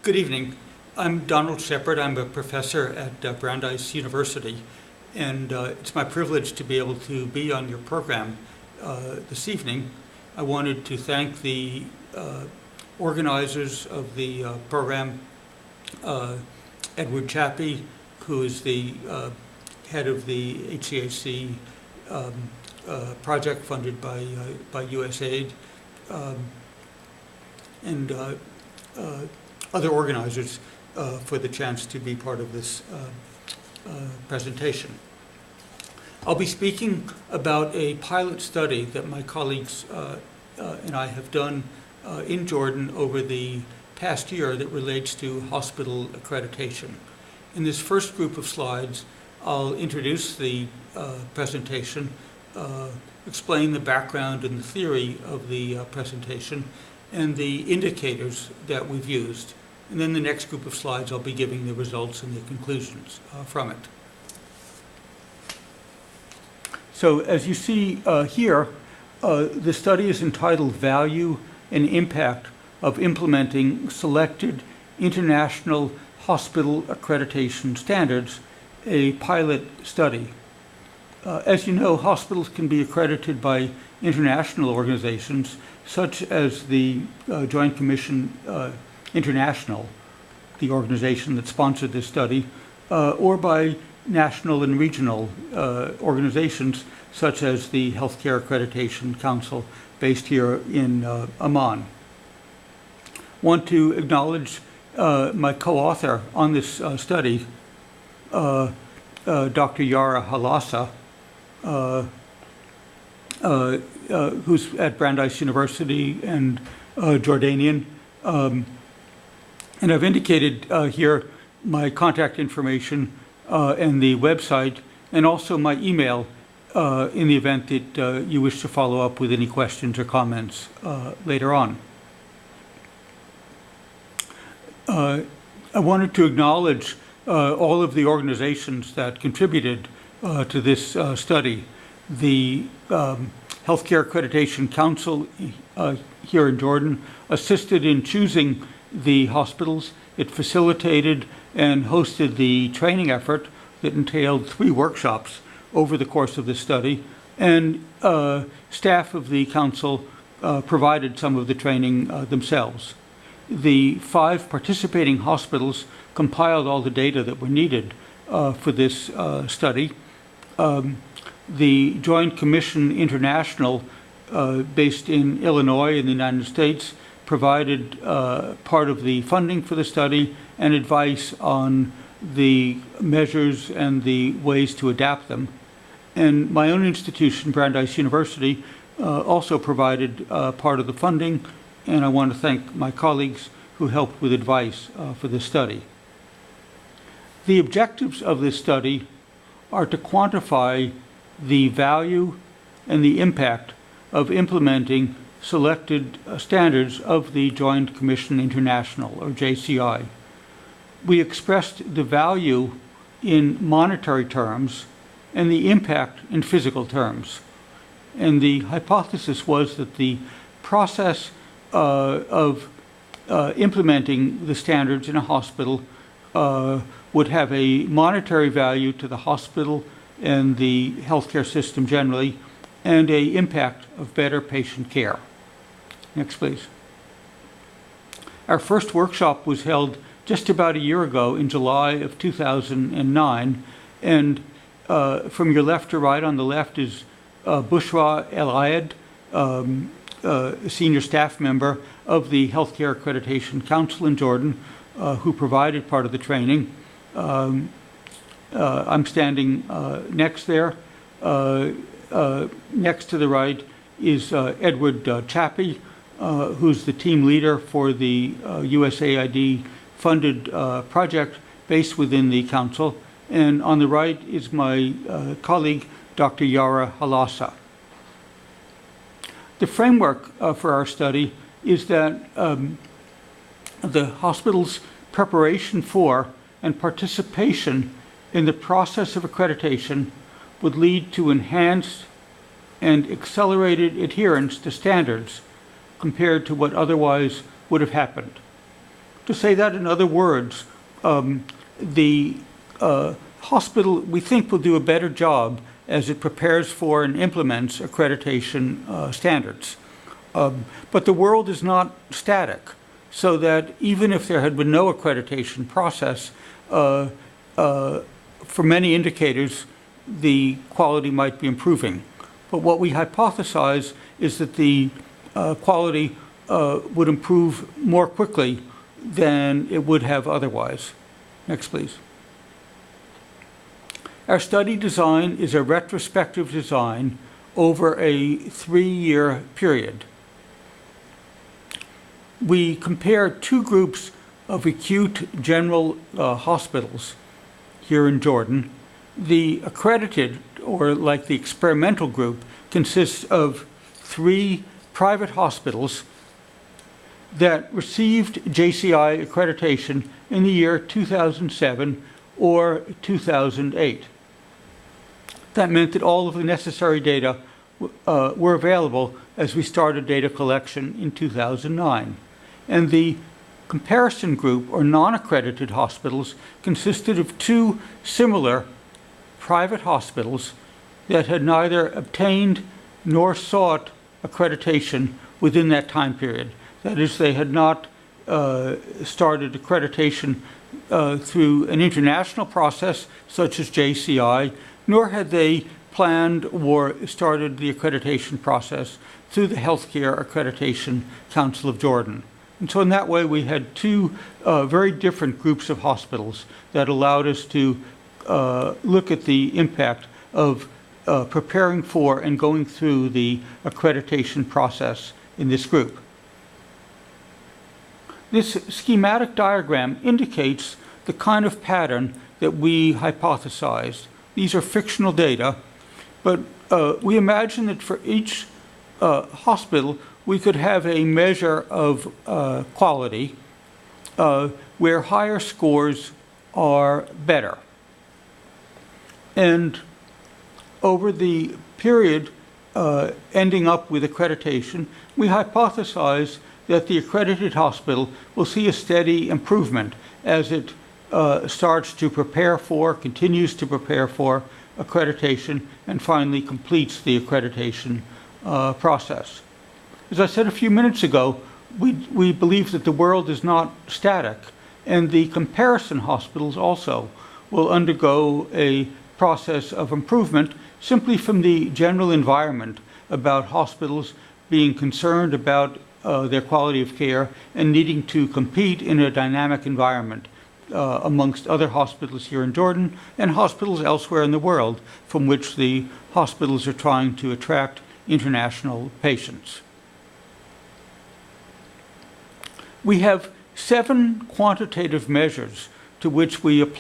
Good evening. I'm Donald Shepard. I'm a professor at Brandeis University, and it's my privilege to be able to be on your program this evening. I wanted to thank the organizers of the program, Edward Chappie, who is the head of the HCAC project funded by USAID, and other organizers for the chance to be part of this presentation. I'll be speaking about a pilot study that my colleagues and I have done in Jordan over the past year that relates to hospital accreditation. In this first group of slides, I'll introduce the presentation, explain the background and the theory of the presentation, and the indicators that we've used. And then the next group of slides, I'll be giving the results and the conclusions from it. So as you see here, the study is entitled Value and Impact of Implementing Selected International Hospital Accreditation Standards, a pilot study. As you know, hospitals can be accredited by international organizations such as the Joint Commission International, the organization that sponsored this study, or by national and regional organizations such as the Healthcare Accreditation Council based here in Amman. Want to acknowledge my co-author on this study, Dr. Yara Halassa, who's at Brandeis University and Jordanian. And I've indicated here my contact information and the website, and also my email in the event that you wish to follow up with any questions or comments later on. I wanted to acknowledge all of the organizations that contributed to this study. The Healthcare Accreditation Council here in Jordan assisted in choosing the hospitals. It facilitated and hosted the training effort that entailed 3 workshops over the course of the study, and staff of the council provided some of the training themselves. The 5 participating hospitals compiled all the data that were needed for this study. The Joint Commission International, based in Illinois in the United States, provided part of the funding for the study and advice on the measures and the ways to adapt them. And my own institution, Brandeis University, also provided part of the funding, and I want to thank my colleagues who helped with advice for this study. The objectives of this study are to quantify the value and the impact of implementing selected standards of the Joint Commission International, or JCI. We expressed the value in monetary terms and the impact in physical terms. And the hypothesis was that the process of implementing the standards in a hospital would have a monetary value to the hospital and the healthcare system generally, and an impact of better patient care. Next, please. Our first workshop was held just about a year ago in July of 2009, and from your left to right, on the left is Bushra El-Ayed, a senior staff member of the Healthcare Accreditation Council in Jordan, who provided part of the training. I'm standing next there. Next to the right is Edward Chappie, who's the team leader for the USAID funded project based within the council. And on the right is my colleague, Dr. Yara Halassa. The framework for our study is that the hospital's preparation for and participation in the process of accreditation would lead to enhanced and accelerated adherence to standards compared to what otherwise would have happened. To say that in other words, the hospital, we think, will do a better job as it prepares for and implements accreditation standards. But the world is not static, so that even if there had been no accreditation process, for many indicators, the quality might be improving. But what we hypothesize is that the quality would improve more quickly than it would have otherwise. Next, please. Our study design is a retrospective design over a 3-year period. We compare two groups of acute general hospitals here in Jordan. The accredited, or like the experimental group, consists of 3 private hospitals that received JCI accreditation in the year 2007 or 2008. That meant that all of the necessary data were available as we started data collection in 2009. And the comparison group, or non-accredited hospitals, consisted of 2 similar private hospitals that had neither obtained nor sought accreditation within that time period. That is, they had not started accreditation through an international process such as JCI, nor had they planned or started the accreditation process through the Healthcare Accreditation Council of Jordan. And so in that way, we had 2 very different groups of hospitals that allowed us to look at the impact of preparing for and going through the accreditation process in this group. This schematic diagram indicates the kind of pattern that we hypothesized. These are fictional data, but we imagine that for each hospital, we could have a measure of quality where higher scores are better. And over the period ending up with accreditation, we hypothesize that the accredited hospital will see a steady improvement as it starts to prepare for, continues to prepare for accreditation, and finally completes the accreditation process. As I said a few minutes ago, we believe that the world is not static, and the comparison hospitals also will undergo a process of improvement simply from the general environment about hospitals being concerned about their quality of care and needing to compete in a dynamic environment amongst other hospitals here in Jordan and hospitals elsewhere in the world from which the hospitals are trying to attract international patients. We have 7 quantitative measures to which we apply